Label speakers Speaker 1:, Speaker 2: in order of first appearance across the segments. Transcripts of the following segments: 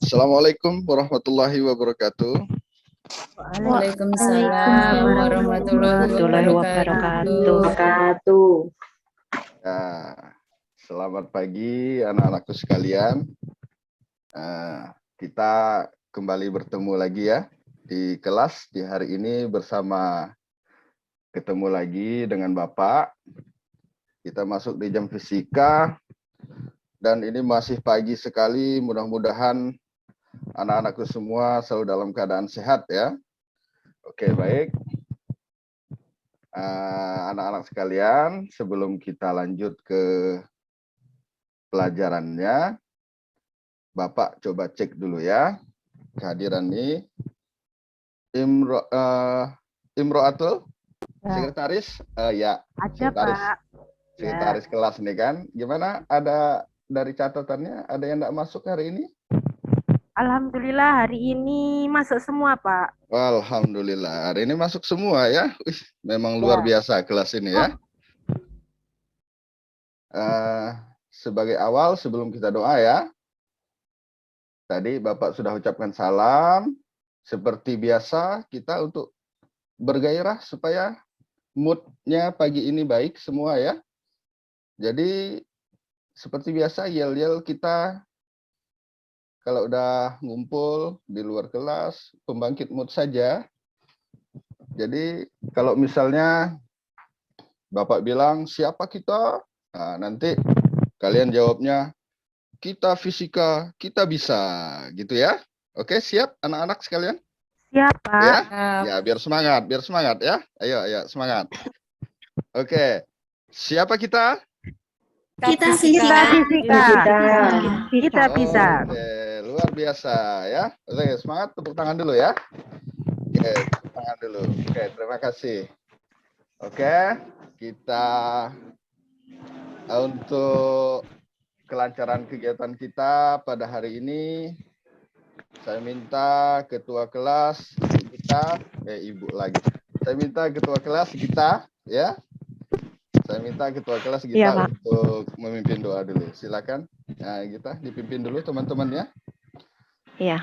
Speaker 1: Assalamualaikum warahmatullahi wabarakatuh.
Speaker 2: Waalaikumsalam warahmatullahi wabarakatuh.
Speaker 1: Ya, selamat pagi anak-anakku sekalian. Kita kembali bertemu lagi ya di kelas di hari ini ketemu lagi dengan Bapak. Kita masuk di jam fisika dan ini masih pagi sekali. Mudah-mudahan anak-anakku semua selalu dalam keadaan sehat ya. Oke, baik. Anak-anak sekalian, sebelum kita lanjut ke pelajarannya, Bapak coba cek dulu ya kehadiran nih. Imro'atul, sekretaris? Ya, sekretaris.
Speaker 2: Pak.
Speaker 1: Sekretaris kelas nih kan. Gimana? Ada dari catatannya, ada yang enggak masuk hari ini?
Speaker 2: Alhamdulillah hari ini masuk semua, Pak.
Speaker 1: Alhamdulillah, hari ini masuk semua ya. Memang luar biasa kelas ini ya. Sebagai awal, sebelum kita doa ya. Tadi Bapak sudah ucapkan salam. Seperti biasa, kita untuk bergairah supaya moodnya pagi ini baik semua ya. Jadi seperti biasa yel-yel kita kalau udah ngumpul di luar kelas, pembangkit mood saja. Jadi kalau misalnya Bapak bilang siapa kita, nah, nanti kalian jawabnya kita fisika, kita bisa, gitu ya. Oke, siap anak-anak sekalian?
Speaker 2: Siap, Pak.
Speaker 1: Ya, ya biar semangat ya. Ayo semangat. Oke, siapa kita?
Speaker 2: Kita fisika. Kita bisa.
Speaker 1: Oke, luar biasa ya. Oke, semangat, tepuk tangan dulu ya. Oke, tepuk tangan dulu. Oke, terima kasih. Oke, kita untuk kelancaran kegiatan kita pada hari ini, saya minta ketua kelas kita, ibu lagi. Saya minta ketua kelas kita, ya. Saya minta ketua kelas kita untuk memimpin doa dulu. Silakan. Nah, kita dipimpin dulu teman-teman ya.
Speaker 3: Iya,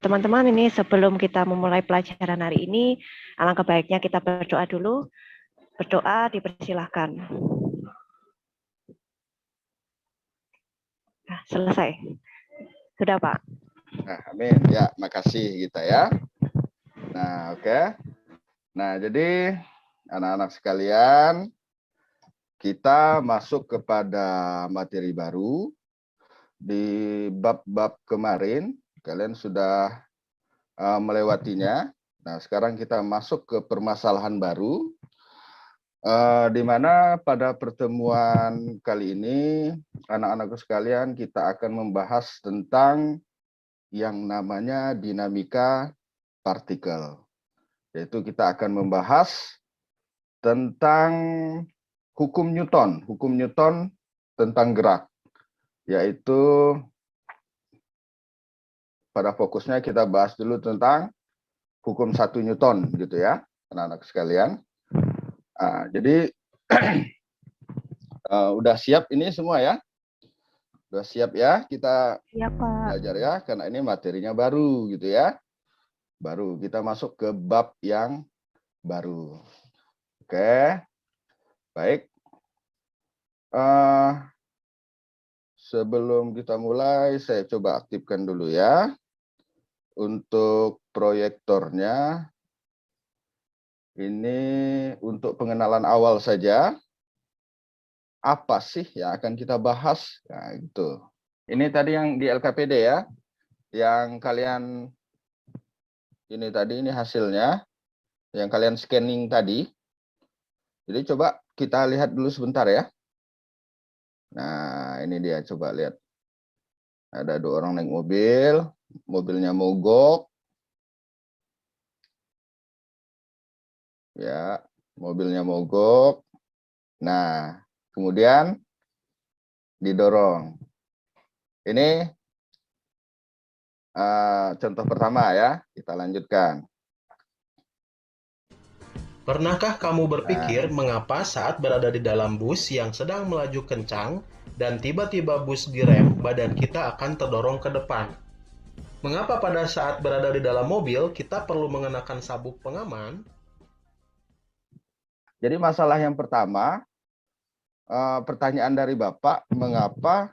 Speaker 3: teman-teman ini sebelum kita memulai pelajaran hari ini, alangkah baiknya kita berdoa dulu. Berdoa dipersilahkan. Nah, selesai. Sudah, Pak.
Speaker 1: Nah, amin. Ya, makasih kita ya. Nah, oke. Nah, jadi anak-anak sekalian, kita masuk kepada materi baru. Di bab-bab kemarin, kalian sudah melewatinya. Nah, sekarang kita masuk ke permasalahan baru, di mana pada pertemuan kali ini, anak-anakku sekalian, kita akan membahas tentang yang namanya dinamika partikel. Yaitu kita akan membahas tentang hukum Newton tentang gerak. Yaitu pada fokusnya kita bahas dulu tentang hukum 1 Newton gitu ya, anak-anak sekalian. Jadi udah siap ini semua ya? Udah siap ya kita belajar ya, karena ini materinya baru gitu ya. Baru kita masuk ke bab yang baru. Oke, baik. Sebelum kita mulai, saya coba aktifkan dulu ya. Untuk proyektornya, ini untuk pengenalan awal saja. Apa sih yang akan kita bahas? Nah, gitu. Ini tadi yang di LKPD ya, yang kalian ini hasilnya, yang kalian scanning tadi. Jadi coba kita lihat dulu sebentar ya. Nah, ini dia, coba lihat. Ada 2 orang naik mobil, mobilnya mogok. Ya, mobilnya mogok. Nah, kemudian didorong. Ini contoh pertama ya, kita lanjutkan.
Speaker 4: Pernahkah kamu
Speaker 1: Nah,
Speaker 4: berpikir mengapa saat berada di dalam bus yang sedang melaju kencang dan tiba-tiba bus direm, badan kita akan terdorong ke depan? Mengapa pada saat berada di dalam mobil kita perlu mengenakan sabuk pengaman?
Speaker 1: jadi masalah yang pertama, pertanyaan dari Bapak, mengapa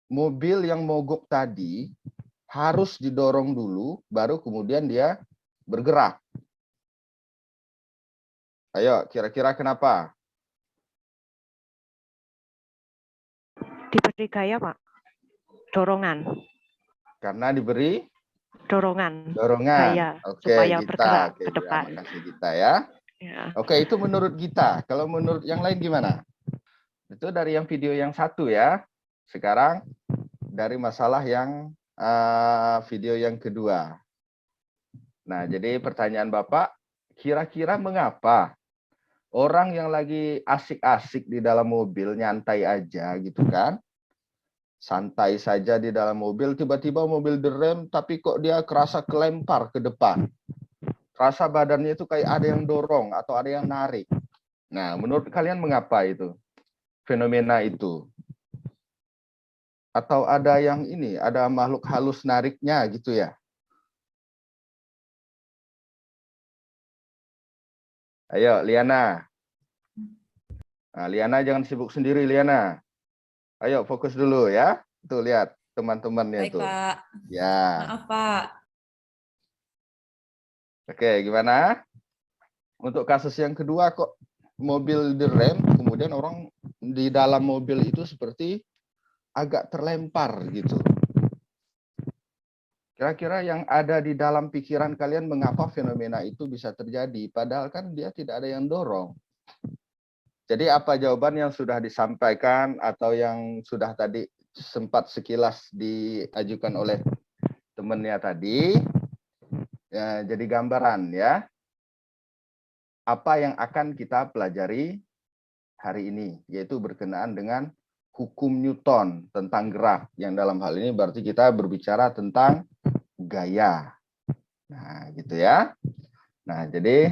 Speaker 1: mobil yang mogok tadi harus didorong dulu, baru kemudian dia bergerak? Ayo, kira-kira kenapa?
Speaker 3: Diberi gaya, Pak. Dorongan.
Speaker 1: Karena diberi
Speaker 3: Dorongan.
Speaker 1: dorongan.
Speaker 3: Gaya.
Speaker 1: Oke,
Speaker 3: Supaya
Speaker 1: Gita.
Speaker 3: bergerak
Speaker 1: Oke,
Speaker 3: ke depan.
Speaker 1: terima kasih Gita ya.
Speaker 3: Ya.
Speaker 1: Oke, itu menurut Gita. Kalau menurut yang lain gimana? Itu dari yang video yang satu ya. Sekarang dari masalah yang video yang kedua. Nah, jadi pertanyaan Bapak, kira-kira mengapa orang yang lagi asik-asik di dalam mobil, nyantai aja gitu kan, santai saja di dalam mobil, tiba-tiba mobil direm, tapi kok dia kerasa kelempar ke depan. Rasa badannya itu kayak ada yang dorong atau ada yang narik. Nah, menurut kalian mengapa itu? Fenomena itu? Atau ada yang ini, ada makhluk halus nariknya gitu ya? Ayo, Liana. Nah, Liana jangan sibuk sendiri, Liana. Ayo, fokus dulu ya. Tuh, lihat teman-temannya
Speaker 5: Baik,
Speaker 1: tuh.
Speaker 5: Pak.
Speaker 1: Ya,
Speaker 5: Maaf, Pak.
Speaker 1: oke, gimana? Untuk kasus yang kedua kok mobil direm, kemudian orang di dalam mobil itu seperti agak terlempar gitu. Kira-kira yang ada di dalam pikiran kalian mengapa fenomena itu bisa terjadi? Padahal kan dia tidak ada yang dorong. Jadi apa jawaban yang sudah disampaikan atau yang sudah tadi sempat sekilas diajukan oleh temannya tadi? Ya, jadi gambaran ya. Apa yang akan kita pelajari hari ini, yaitu berkenaan dengan hukum Newton tentang gerak, yang dalam hal ini berarti kita berbicara tentang gaya. Nah, gitu ya. Nah, jadi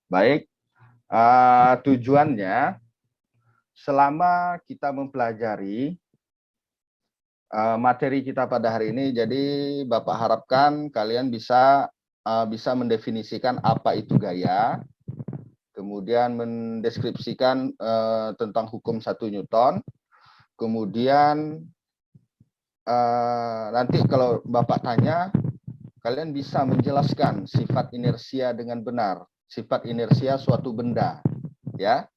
Speaker 1: baik, tujuannya selama kita mempelajari materi kita pada hari ini, jadi Bapak harapkan kalian bisa mendefinisikan apa itu gaya, kemudian mendeskripsikan tentang hukum 1 Newton, kemudian nanti kalau Bapak tanya, kalian bisa menjelaskan sifat inersia dengan benar, sifat inersia suatu benda, ya.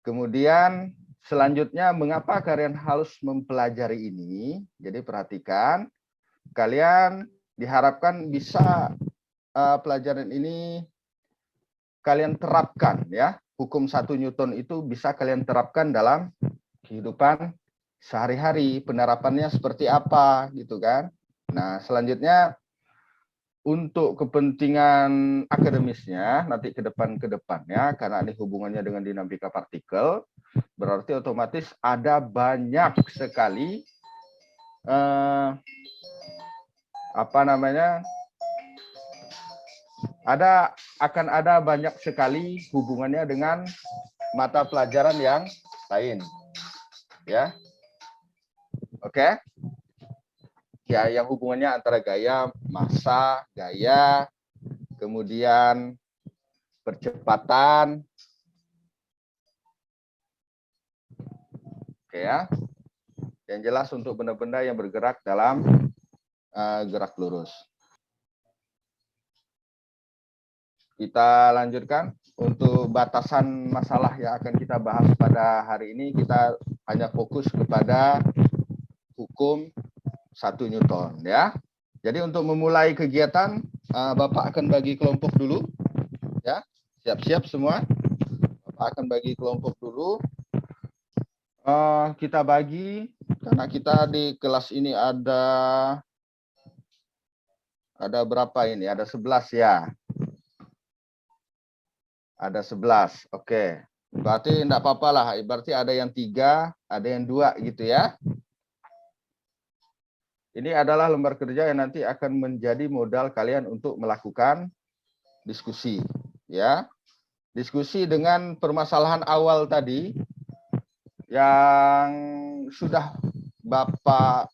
Speaker 1: Kemudian selanjutnya, mengapa kalian harus mempelajari ini? Jadi perhatikan, kalian diharapkan bisa pelajaran ini kalian terapkan ya. Hukum 1 Newton itu bisa kalian terapkan dalam kehidupan sehari-hari. Penerapannya seperti apa gitu kan. Nah, selanjutnya untuk kepentingan akademisnya nanti ke depannya, karena ini hubungannya dengan dinamika partikel, berarti otomatis ada banyak sekali akan ada banyak sekali hubungannya dengan mata pelajaran yang lain, ya. Oke. Ya, yang hubungannya antara gaya, massa, gaya, kemudian percepatan. Oke ya. Yang jelas untuk benda-benda yang bergerak dalam gerak lurus. Kita lanjutkan. Untuk batasan masalah yang akan kita bahas pada hari ini, kita hanya fokus kepada hukum 1 Newton ya. Jadi untuk memulai kegiatan, Bapak akan bagi kelompok dulu ya. Siap-siap semua. Bapak akan bagi kelompok dulu. Kita bagi karena kita di kelas ini ada berapa ini? Ada 11 ya. Ada 11. Oke. Berarti enggak apa-apa lah. Berarti ada yang 3, ada yang 2 gitu ya. Ini adalah lembar kerja yang nanti akan menjadi modal kalian untuk melakukan diskusi, ya. Diskusi dengan permasalahan awal tadi yang sudah Bapak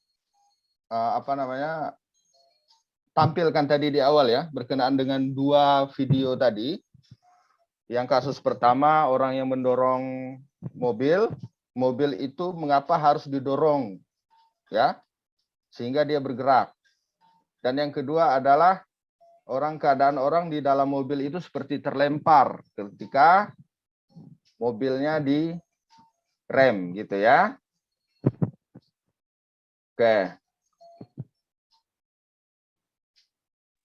Speaker 1: tampilkan tadi di awal ya, berkenaan dengan 2 video tadi. Yang kasus pertama, orang yang mendorong mobil itu mengapa harus didorong, ya, sehingga dia bergerak. Dan yang kedua adalah keadaan orang di dalam mobil itu seperti terlempar ketika mobilnya direm gitu ya.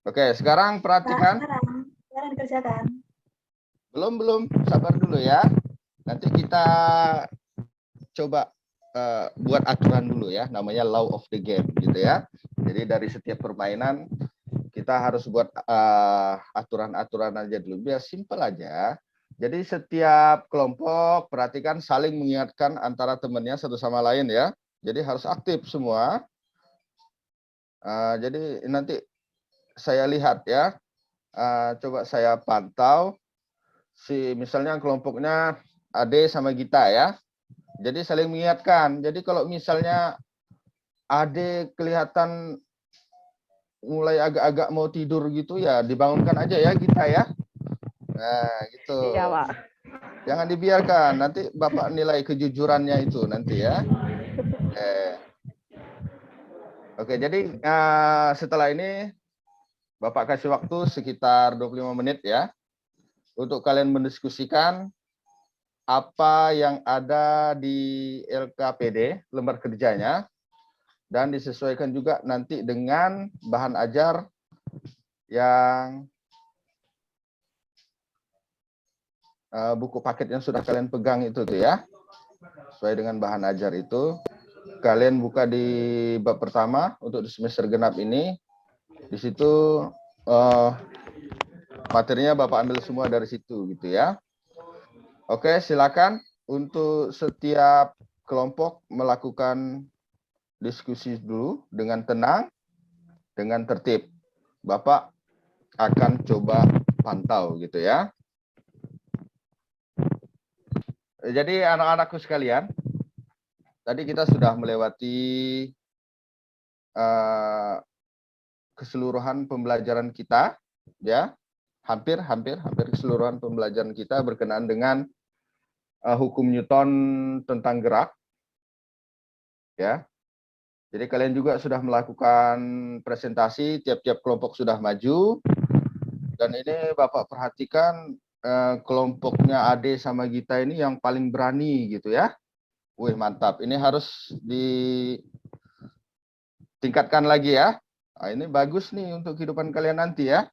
Speaker 1: Oke, sekarang perhatikan.
Speaker 5: Sekarang dikerjakan.
Speaker 1: Belum, sabar dulu ya. Nanti kita coba buat aturan dulu ya, namanya law of the game gitu ya. Jadi dari setiap permainan kita harus buat aturan-aturan aja dulu, biar simple aja. Jadi setiap kelompok perhatikan saling mengingatkan antara temannya satu sama lain ya. Jadi harus aktif semua. Jadi nanti saya lihat ya, coba saya pantau misalnya kelompoknya Ade sama Gita ya. Jadi saling mengingatkan. Jadi kalau misalnya Ade kelihatan mulai agak-agak mau tidur gitu ya, dibangunkan aja ya Gita ya. Nah, gitu.
Speaker 3: Iya, Pak.
Speaker 1: Jangan dibiarkan, nanti Bapak nilai kejujurannya itu nanti ya. Oke, jadi setelah ini Bapak kasih waktu sekitar 25 menit ya, untuk kalian mendiskusikan apa yang ada di LKPD, lembar kerjanya, dan disesuaikan juga nanti dengan bahan ajar yang buku paket yang sudah kalian pegang itu tuh ya. Sesuai dengan bahan ajar itu. Kalian buka di bab pertama untuk di semester genap ini. Di situ materinya Bapak ambil semua dari situ gitu ya. Oke, silakan untuk setiap kelompok melakukan diskusi dulu dengan tenang, dengan tertib. Bapak akan coba pantau gitu ya. Jadi anak-anakku sekalian, tadi kita sudah melewati keseluruhan pembelajaran kita, ya, hampir keseluruhan pembelajaran kita berkenaan dengan hukum Newton tentang gerak, ya. Jadi kalian juga sudah melakukan presentasi, tiap-tiap kelompok sudah maju, dan ini Bapak perhatikan kelompoknya Ade sama Gita ini yang paling berani gitu ya. Wih, mantap. Ini harus ditingkatkan lagi ya. Nah, ini bagus nih untuk kehidupan kalian nanti ya.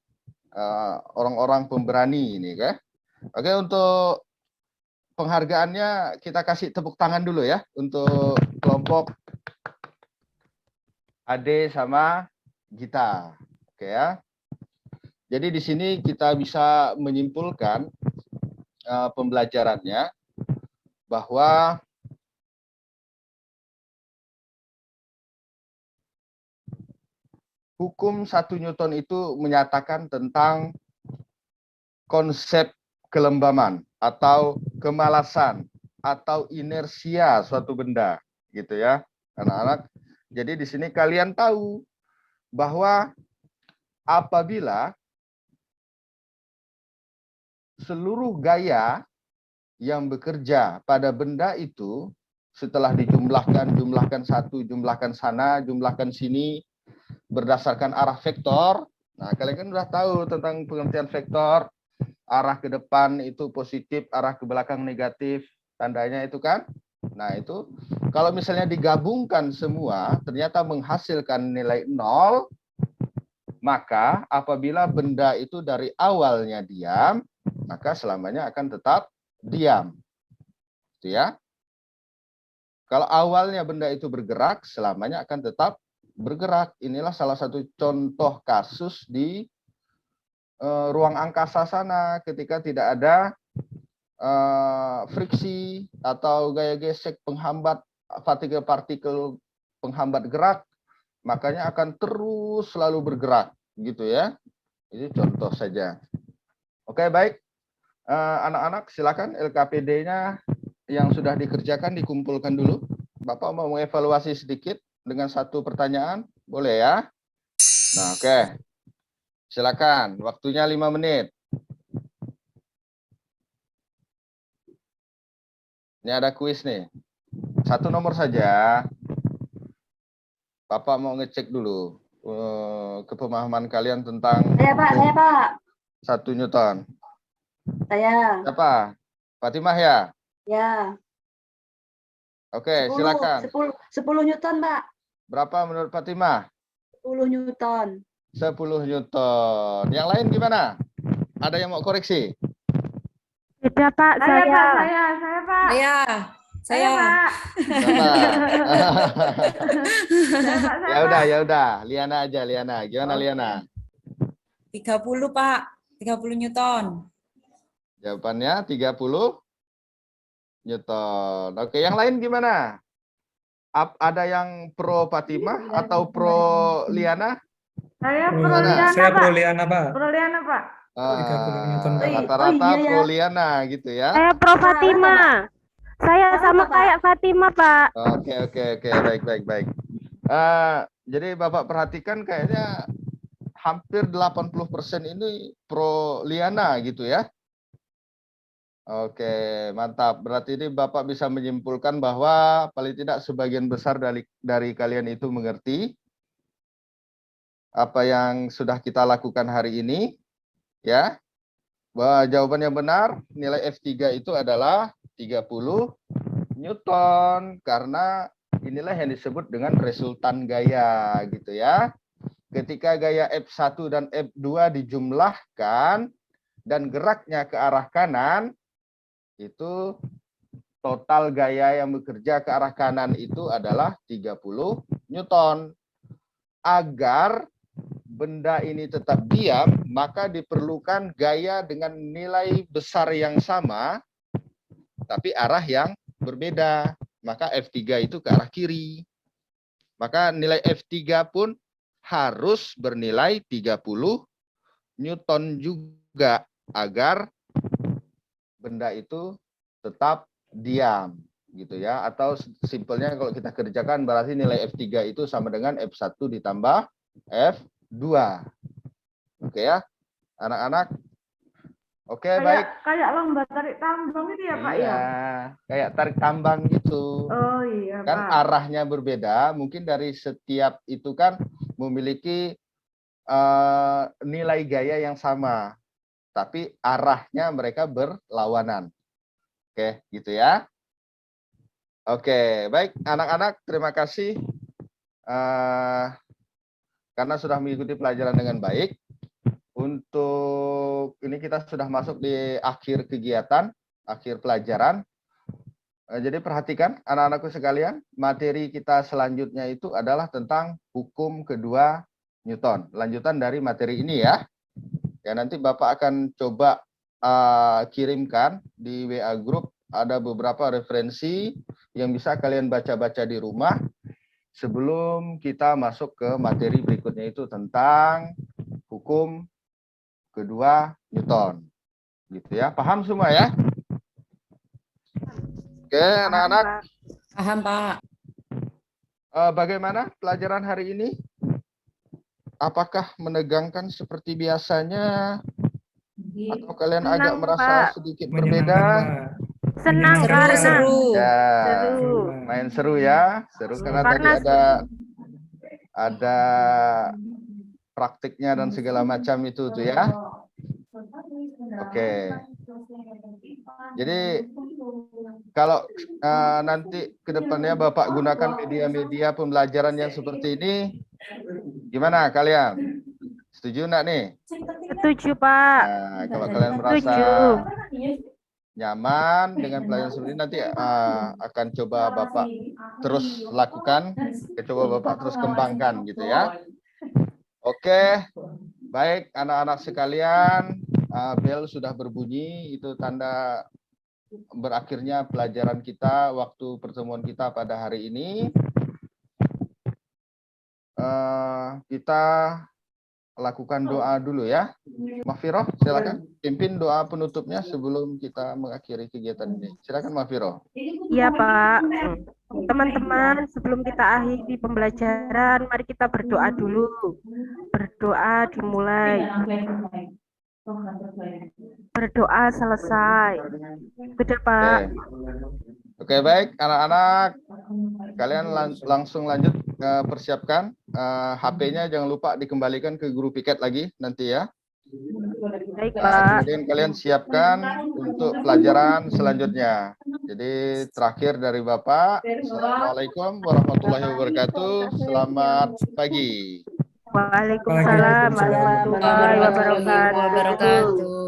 Speaker 1: Orang-orang pemberani ini kan. Oke, untuk penghargaannya kita kasih tepuk tangan dulu ya untuk kelompok Ade sama Gita. Oke ya. Jadi di sini kita bisa menyimpulkan pembelajarannya bahwa hukum 1 Newton itu menyatakan tentang konsep kelembaman atau kemalasan atau inersia suatu benda gitu ya, anak-anak. Jadi di sini kalian tahu bahwa apabila seluruh gaya yang bekerja pada benda itu setelah jumlahkan satu, jumlahkan sana, jumlahkan sini berdasarkan arah vektor. Nah, kalian kan sudah tahu tentang pengertian vektor. Arah ke depan itu positif, arah ke belakang negatif, tandanya itu kan. Nah, itu kalau misalnya digabungkan semua ternyata menghasilkan nilai 0, maka apabila benda itu dari awalnya diam, maka selamanya akan tetap diam. Itu ya. Kalau awalnya benda itu bergerak, selamanya akan tetap bergerak. Inilah salah satu contoh kasus di ruang angkasa sana ketika tidak ada friksi atau gaya gesek penghambat partikel-partikel penghambat gerak, makanya akan terus selalu bergerak, gitu ya. Ini contoh saja. Oke, baik. Anak-anak silakan LKPD-nya yang sudah dikerjakan dikumpulkan dulu. Bapak mau mengevaluasi sedikit dengan satu pertanyaan, boleh ya? Nah, oke. Silakan, waktunya 5 menit. Ini ada kuis nih. Satu nomor saja. Bapak mau ngecek dulu kepemahaman kalian tentang
Speaker 5: Saya Pak.
Speaker 1: 1 Newton.
Speaker 5: Saya.
Speaker 1: Siapa? Fatimah ya?
Speaker 5: Ya.
Speaker 1: Oke,
Speaker 5: 10,
Speaker 1: silakan.
Speaker 5: 10 Newton, Pak.
Speaker 1: Berapa menurut Fatimah?
Speaker 5: 10 Newton.
Speaker 1: 10 Newton. Yang lain gimana? Ada yang mau koreksi?
Speaker 2: Beda, Pak.
Speaker 6: Saya,
Speaker 2: Saya.
Speaker 6: Pak, saya, Pak. Saya, Pak.
Speaker 1: Sama.
Speaker 6: Saya, Pak, saya,
Speaker 1: Ya udah. Liana aja, Liana. Gimana Liana?
Speaker 7: 30, Pak. 30 Newton.
Speaker 1: Jawabannya 30 Newton. Oke, yang lain gimana? Ada yang pro Fatimah atau pro Liana?
Speaker 6: Saya
Speaker 8: Pro-
Speaker 6: Pro Liana,
Speaker 8: Saya
Speaker 6: Pak.
Speaker 8: Pro Liana, Pak.
Speaker 6: Pro Liana, Pak.
Speaker 8: 30 Newton, Pak.
Speaker 1: Rata-rata
Speaker 5: iya ya.
Speaker 1: pro Liana gitu ya.
Speaker 2: Saya Pro Fatima. Saya
Speaker 5: Apa,
Speaker 2: sama
Speaker 5: Pak?
Speaker 2: kayak Fatima, Pak.
Speaker 1: Oke. Baik. Jadi Bapak perhatikan kayaknya hampir 80% ini pro Liana gitu ya. Oke, mantap. Berarti ini Bapak bisa menyimpulkan bahwa paling tidak sebagian besar dari kalian itu mengerti apa yang sudah kita lakukan hari ini, ya. Bahwa jawaban yang benar, nilai F3 itu adalah 30 Newton, karena inilah yang disebut dengan resultan gaya, gitu ya. Ketika gaya F1 dan F2 dijumlahkan dan geraknya ke arah kanan, itu total gaya yang bekerja ke arah kanan itu adalah 30 Newton. Agar benda ini tetap diam, maka diperlukan gaya dengan nilai besar yang sama, tapi arah yang berbeda. Maka F3 itu ke arah kiri. Maka nilai F3 pun harus bernilai 30 Newton juga, agar benda itu tetap diam gitu ya. Atau simpelnya kalau kita kerjakan berarti nilai F3 itu sama dengan F1 ditambah F2. Oke ya anak-anak. Oke, baik.
Speaker 6: Kayak lomba tarik tambang itu ya, Pak, ya?
Speaker 1: Iya, kayak tarik tambang gitu.
Speaker 6: Oh iya,
Speaker 1: Kan
Speaker 6: Pak.
Speaker 1: arahnya berbeda, mungkin dari setiap itu kan memiliki nilai gaya yang sama, tapi arahnya mereka berlawanan. Oke, gitu ya. Oke, baik anak-anak, terima kasih karena sudah mengikuti pelajaran dengan baik. Untuk ini kita sudah masuk di akhir kegiatan, akhir pelajaran. Jadi perhatikan anak-anakku sekalian, materi kita selanjutnya itu adalah tentang hukum kedua Newton. Lanjutan dari materi ini ya. Ya, nanti Bapak akan coba kirimkan di WA Group, ada beberapa referensi yang bisa kalian baca-baca di rumah sebelum kita masuk ke materi berikutnya, itu tentang hukum kedua Newton. Gitu ya. Paham semua ya? Oke, anak-anak.
Speaker 7: Paham, Pak.
Speaker 1: Bagaimana pelajaran hari ini? Apakah menegangkan seperti biasanya? Atau kalian
Speaker 2: Senang,
Speaker 1: agak merasa
Speaker 2: Pak.
Speaker 1: sedikit
Speaker 8: Menyenangkan,
Speaker 1: berbeda?
Speaker 8: Pak.
Speaker 2: Senang
Speaker 8: Menyenangkan,
Speaker 2: karena
Speaker 8: Pak.
Speaker 7: Seru.
Speaker 1: Ya,
Speaker 2: seru.
Speaker 1: main seru ya. Seru karena tadi
Speaker 2: Karena
Speaker 1: ada praktiknya dan segala macam itu tuh ya. Oke. Jadi kalau nanti ke depannya Bapak gunakan media-media pembelajaran yang seperti ini, gimana kalian? Setuju enggak nih?
Speaker 2: setuju, Pak.
Speaker 1: Nah, kalau kalian merasa nyaman dengan pelajaran seperti ini, nanti akan coba Bapak terus lakukan, coba Bapak terus kembangkan gitu ya. Oke, baik anak-anak sekalian, bel sudah berbunyi, itu tanda berakhirnya pelajaran kita, waktu pertemuan kita pada hari ini. kita lakukan doa dulu ya. Mahfiroh, silakan pimpin doa penutupnya sebelum kita mengakhiri kegiatan ini. Silakan Mahfiroh.
Speaker 2: Iya Pak. Teman-teman, sebelum kita akhiri pembelajaran, mari kita berdoa dulu. Berdoa dimulai. Berdoa selesai. Sudah Pak.
Speaker 1: Oke, baik anak-anak, kalian langsung lanjut persiapkan HP-nya, jangan lupa dikembalikan ke guru piket lagi nanti ya.
Speaker 2: Baik Pak.
Speaker 1: Kemudian kalian siapkan untuk pelajaran selanjutnya. Jadi terakhir dari Bapak, Assalamualaikum warahmatullahi wabarakatuh. Selamat pagi.
Speaker 2: Waalaikumsalam warahmatullahi wabarakatuh.